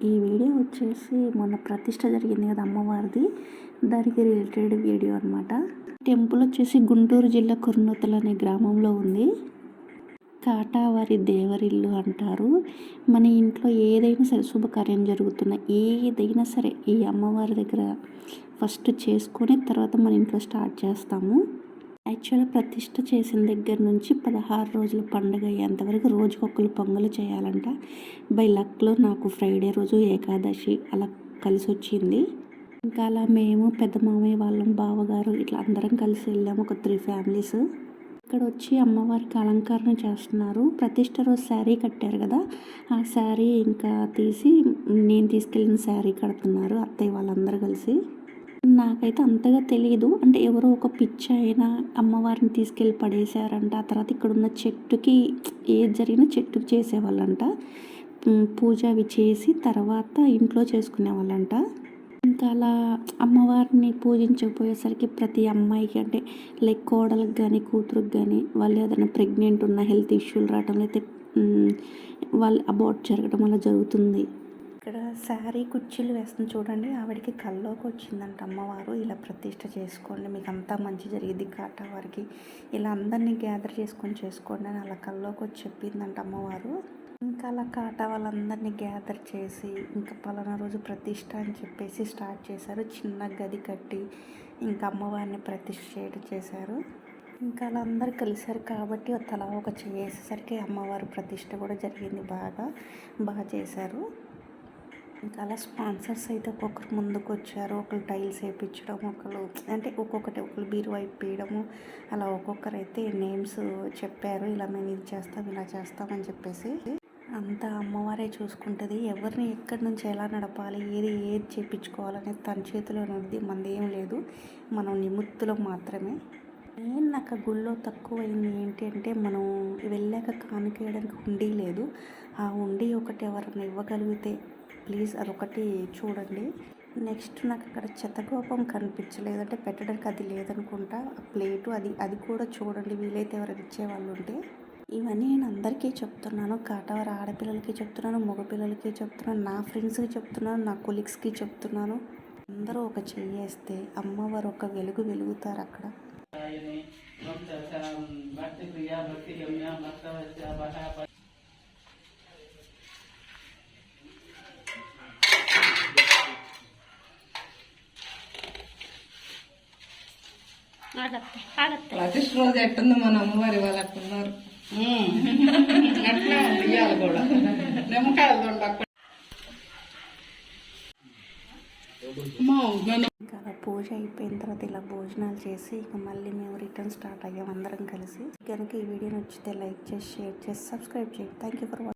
ఈ వీడియో వచ్చేసి మొన్న ప్రతిష్ట జరిగింది కదా అమ్మవారిది, దానికి రిలేటెడ్ వీడియో అనమాట. టెంపుల్ వచ్చేసి గుంటూరు జిల్లా కుర్నూతలు అనే గ్రామంలో ఉంది. కాటావారి దేవరిల్లు అంటారు. మన ఇంట్లో ఏదైనా సరే శుభకార్యం జరుగుతున్న ఏదైనా సరే ఈ అమ్మవారి దగ్గర ఫస్ట్ చేసుకొని తర్వాత మన ఇంట్లో స్టార్ట్ చేస్తాము. యాక్చువల్గా ప్రతిష్ట చేసిన దగ్గర నుంచి 16 రోజుల పండుగ అయ్యేంతవరకు రోజుకొకరు పొంగలు చేయాలంట. బై లక్లో నాకు ఫ్రైడే రోజు ఏకాదశి అలా కలిసి వచ్చింది. ఇంకా అలా మేము పెద్ద మామయ్య వాళ్ళం, బావగారు ఇట్లా అందరం కలిసి వెళ్ళాము, ఒక 3 ఫ్యామిలీస్. ఇక్కడ వచ్చి అమ్మవారికి అలంకరణ చేస్తున్నారు. ప్రతిష్ట రోజు శారీ కట్టారు కదా, ఆ శారీ ఇంకా తీసి నేను తీసుకెళ్ళిన శారీ కడుతున్నారు అత్తయ్య వాళ్ళందరూ కలిసి. నాకైతే అంతగా తెలియదు, అంటే ఎవరో ఒక పిచ్చి అయినా అమ్మవారిని తీసుకెళ్ళి పడేశారంట. ఆ తర్వాత ఇక్కడ ఉన్న చెట్టుకి ఏది జరిగినా చెట్టుకి చేసేవాళ్ళంట. పూజ అవి చేసి తర్వాత ఇంట్లో చేసుకునేవాళ్ళంట. ఇంకా అలా అమ్మవారిని పూజించకపోయేసరికి ప్రతి అమ్మాయికి, అంటే లైక్ కోడలకు కానీ కూతురుకి కానీ, వాళ్ళు ఏదైనా ప్రెగ్నెంట్ ఉన్న హెల్త్ ఇష్యూలు రావటం, అయితే వాళ్ళు అబార్ట్ జరగడం అలా జరుగుతుంది. ఇక్కడ శారీ కుర్చీలు వేస్తుంది చూడండి, ఆవిడకి కల్లోకి వచ్చిందంట అమ్మవారు. ఇలా ప్రతిష్ట చేసుకోండి, మీకు అంతా మంచి జరిగింది కాటావారికి, ఇలా అందరినీ గ్యాదర్ చేసుకొని చేసుకోండి అని అలా కల్లోకి వచ్చి చెప్పిందంట అమ్మవారు. ఇంకా అలా కాటా వాళ్ళందరినీ గ్యాదర్ చేసి ఇంకా పలానా రోజు ప్రతిష్ట అని చెప్పేసి స్టార్ట్ చేశారు. చిన్న గది కట్టి ఇంకా అమ్మవారిని ప్రతిష్ట చేయడం చేశారు. ఇంకా అలా అందరు కలిశారు కాబట్టి తలా ఒక చేసేసరికి అమ్మవారి ప్రతిష్ట కూడా జరిగింది. బాగా చేశారు. ఇంకా అలా స్పాన్సర్స్ అయితే ఒక్కొక్కరు ముందుకు వచ్చారు. ఒకరు టైల్స్ వేయించడం, ఒకరు అంటే ఒకరు బీరువా ఇప్పేయడము, అలా ఒక్కొక్కరు అయితే నేమ్స్ చెప్పారు. ఇలా మేము ఇది చేస్తాం, ఇలా చేస్తామని చెప్పేసి. అంతా అమ్మవారే చూసుకుంటుంది. ఎవరిని ఎక్కడి నుంచి ఎలా నడపాలి, ఏది చేయించుకోవాలనేది తన చేతిలో ఉంది. మనది ఏం లేదు, మనం నిమిత్తులం మాత్రమే. మెయిన్ నాకు గుళ్ళో తక్కువైంది ఏంటి అంటే, మనం వెళ్ళాక కానుకేయడానికి హుండీ లేదు. ఆ హుండీ ఒకటి ఎవరైనా ఇవ్వగలిగితే ప్లీజ్ అదొకటి చూడండి. నెక్స్ట్ నాకు అక్కడ చెత్తగోపం కనిపించలేదు, అంటే పెట్టడానికి అది లేదనుకుంటా. ఆ ప్లేటు అది కూడా చూడండి, వీలైతే ఎవరైనా ఇచ్చేవాళ్ళు ఉంటే. ఇవన్నీ నేను అందరికీ చెప్తున్నాను, కాటావారి ఆడపిల్లలకి చెప్తున్నాను, మగపిల్లలకి చెప్తున్నాను, నా ఫ్రెండ్స్కి చెప్తున్నాను, నా కొలీగ్స్కి చెప్తున్నాను. అందరూ ఒక చెయ్యేస్తే అమ్మవారు ఒక వెలుగుతారు అక్కడ. ప్రతిష్ట రోజు ఎట్టుంది మన అమ్మవారి వాళ్ళు అట్టున్నారు. అట్లా బియ్యాలు కూడా నిమ్మకాయలు ఇంకా పూజ అయిపోయిన తర్వాత ఇలా భోజనాలు చేసి ఇక మళ్ళీ మేము రిటర్న్ స్టార్ట్ అయ్యాం అందరం కలిసి. కనుక ఈ వీడియో నచ్చితే లైక్ చేసి, షేర్ చేసి, సబ్స్క్రైబ్ చేయండి. Thank you for watching.